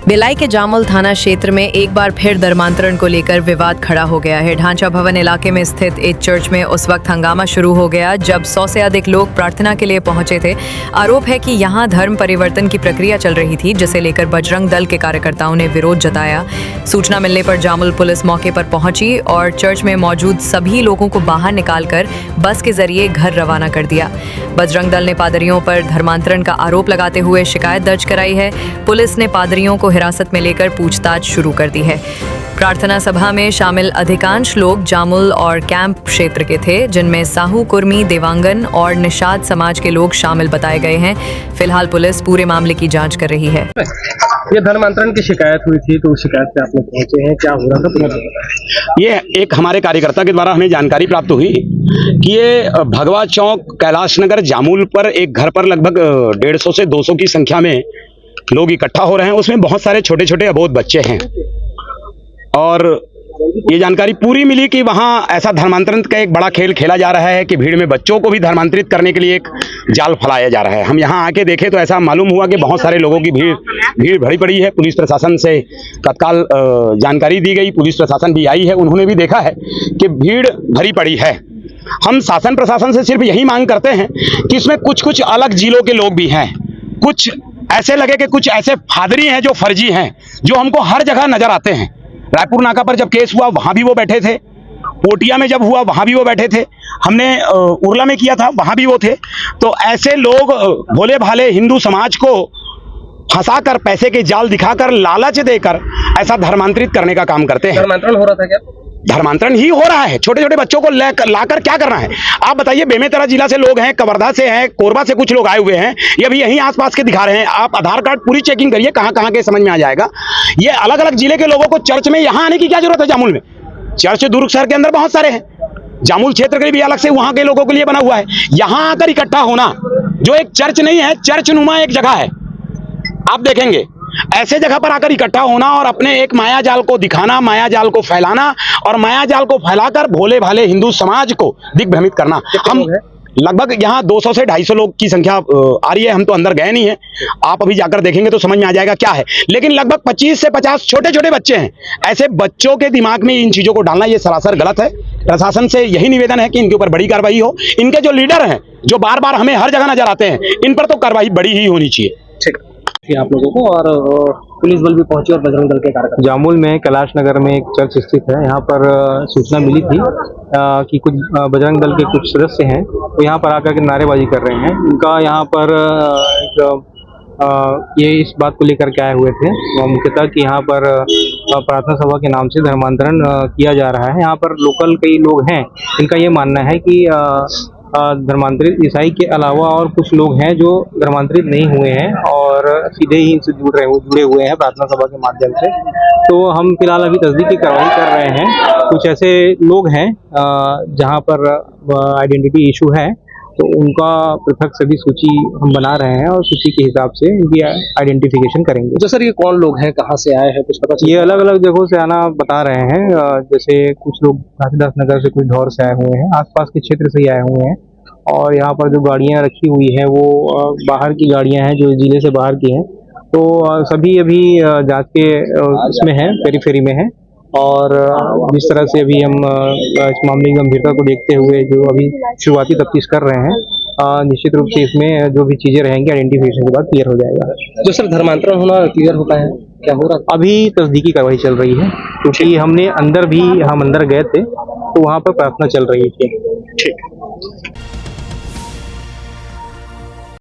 भिलाई के जामुल थाना क्षेत्र में एक बार फिर धर्मांतरण को लेकर विवाद खड़ा हो गया है। ढांचा भवन इलाके में स्थित एक चर्च में उस वक्त हंगामा शुरू हो गया जब 100 से अधिक लोग प्रार्थना के लिए पहुंचे थे। आरोप है कि यहां धर्म परिवर्तन की प्रक्रिया चल रही थी, जिसे लेकर बजरंग दल के कार्यकर्ताओं ने विरोध जताया। सूचना मिलने पर जामुल पुलिस मौके पर पहुंची और चर्च में मौजूद सभी लोगों को बाहर निकालकर बस के जरिए घर रवाना कर दिया। बजरंग दल ने पादरियों पर धर्मांतरण का आरोप लगाते हुए शिकायत दर्ज कराई है। पुलिस ने पादरियों को हिरासत में लेकर पूछताछ शुरू कर दी है। प्रार्थना सभा में शामिल अधिकांश लोग जामुल और कैंप क्षेत्र के थे, जिनमें साहू, कुर्मी, देवांगन और निषाद समाज के लोग शामिल बताए गए हैं। फिलहाल पुलिस पूरे मामले की जांच कर रही है। ये धर्मांतरण की शिकायत हुई थी, तो उस शिकायत पे आप लोग पहुंचे हैं, क्या हो रहा था? ये एक हमारे कार्यकर्ता के द्वारा हमें जानकारी प्राप्त हुई कि ये भगवा चौक कैलाश नगर जामुल पर एक घर पर लगभग 150 से 200 की संख्या में लोग इकट्ठा हो रहे हैं। उसमें बहुत सारे छोटे छोटे अबोध बच्चे हैं और ये जानकारी पूरी मिली कि वहाँ ऐसा धर्मांतरण का एक बड़ा खेल खेला जा रहा है कि भीड़ में बच्चों को भी धर्मांतरित करने के लिए एक जाल फैलाया जा रहा है। हम यहाँ आके देखे तो ऐसा मालूम हुआ कि बहुत सारे लोगों की भीड़ भरी पड़ी है। पुलिस प्रशासन से तत्काल जानकारी दी गई, पुलिस प्रशासन भी आई है, उन्होंने भी देखा है कि भीड़ भरी पड़ी है। हम शासन प्रशासन से सिर्फ यही मांग करते हैं कि इसमें कुछ अलग जिलों के लोग भी हैं, कुछ ऐसे लगे कि कुछ ऐसे फादरी हैं जो फर्जी हैं, जो हमको हर जगह नजर आते हैं। रायपुर नाका पर जब केस हुआ वहां भी वो बैठे थे, पोटिया में जब हुआ वहां भी वो बैठे थे, हमने उरला में किया था वहां भी वो थे। तो ऐसे लोग भोले भाले हिंदू समाज को फंसाकर, पैसे के जाल दिखाकर, लालच देकर ऐसा धर्मांतरित करने का काम करते हैं। धर्मांतरण हो रहा था क्या? धर्मांतरण ही हो रहा है। छोटे छोटे बच्चों को लाकर क्या करना है? आप बताइए, बेमेतरा जिला से लोग हैं, कवर्धा से हैं, कोरबा से कुछ लोग आए हुए हैं, ये भी यहीं आसपास के दिखा रहे हैं। आप आधार कार्ड पूरी चेकिंग करिए, कहाँ के समझ में आ जाएगा। ये अलग अलग जिले के लोगों को चर्च में यहाँ आने की क्या जरूरत है? जामुल में चर्च दुर्ग शहर के अंदर बहुत सारे हैं, जामुल क्षेत्र के भी अलग से वहां के लोगों के लिए बना हुआ है। यहाँ आकर इकट्ठा होना जो एक चर्च नहीं है, चर्च नुमा एक जगह है, आप देखेंगे ऐसे जगह पर आकर इकट्ठा होना और अपने एक माया जाल को दिखाना, माया जाल को फैलाना और माया जाल को फैलाकर भोले भाले हिंदू समाज को दिग्भ्रमित करना। हम लगभग यहाँ 200 से 250 लोग की संख्या आ रही है। हम तो अंदर गए नहीं है, आप अभी जाकर देखेंगे तो समझ में आ जाएगा क्या है। लेकिन लगभग 25 से 50 छोटे छोटे बच्चे हैं। ऐसे बच्चों के दिमाग में इन चीजों को डालना ये सरासर गलत है। प्रशासन से यही निवेदन है कि इनके ऊपर बड़ी कार्रवाई हो। इनके जो लीडर हैं, जो बार बार हमें हर जगह नजर आते हैं, इन पर तो कार्रवाई बड़ी ही होनी चाहिए। ठीक है आप लोगों को। और पुलिस बल भी पहुंची और बजरंग दल के कार्यकर्ता। जामुल में कैलाश नगर में एक चर्च स्थित है। यहाँ पर सूचना मिली थी कि कुछ बजरंग दल के कुछ सदस्य हैं, तो यहाँ पर आकर के नारेबाजी कर रहे हैं। उनका यहाँ पर ये इस बात को लेकर के आए हुए थे मुख्यतः कि यहाँ पर प्रार्थना सभा के नाम से धर्मांतरण किया जा रहा है। यहाँ पर लोकल कई लोग हैं, इनका ये मानना है कि धर्मांतरित ईसाई के अलावा और कुछ लोग हैं जो धर्मांतरित नहीं हुए हैं और सीधे ही इनसे जुड़े हुए हैं प्रार्थना सभा के माध्यम से। तो हम फिलहाल अभी तस्दीक की कार्रवाई कर रहे हैं। कुछ ऐसे लोग हैं जहां पर आइडेंटिटी इशू है, तो उनका पृथक सभी सूची हम बना रहे हैं और सूची के हिसाब से इनकी आइडेंटिफिकेशन करेंगे। तो सर ये कौन लोग हैं, कहाँ से आए हैं, कुछ पता? ये अलग अलग जगहों से आना बता रहे हैं। जैसे कुछ लोग घासीदास नगर से, कुछ ढौर से आए हुए हैं, आसपास के क्षेत्र से ही आए हुए हैं। और यहाँ पर जो गाड़ियाँ रखी हुई हैं वो बाहर की गाड़ियाँ हैं, जो जिले से बाहर की हैं। तो सभी अभी जांच के इसमें हैं, पेरीफेरी में हैं। और जिस तरह से अभी हम इस मामले की गंभीरता को देखते हुए जो अभी शुरुआती तफ्तीश कर रहे हैं, निश्चित रूप से इसमें जो भी चीजें रहेंगी आइडेंटिफिकेशन के बाद क्लियर हो जाएगा। जो सर धर्मांतरण होना क्लियर होता है, क्या हो रहा है? अभी तस्दीकी कार्रवाई चल रही है, क्योंकि हम अंदर गए थे तो वहाँ पर प्रार्थना चल रही थी। ठीक।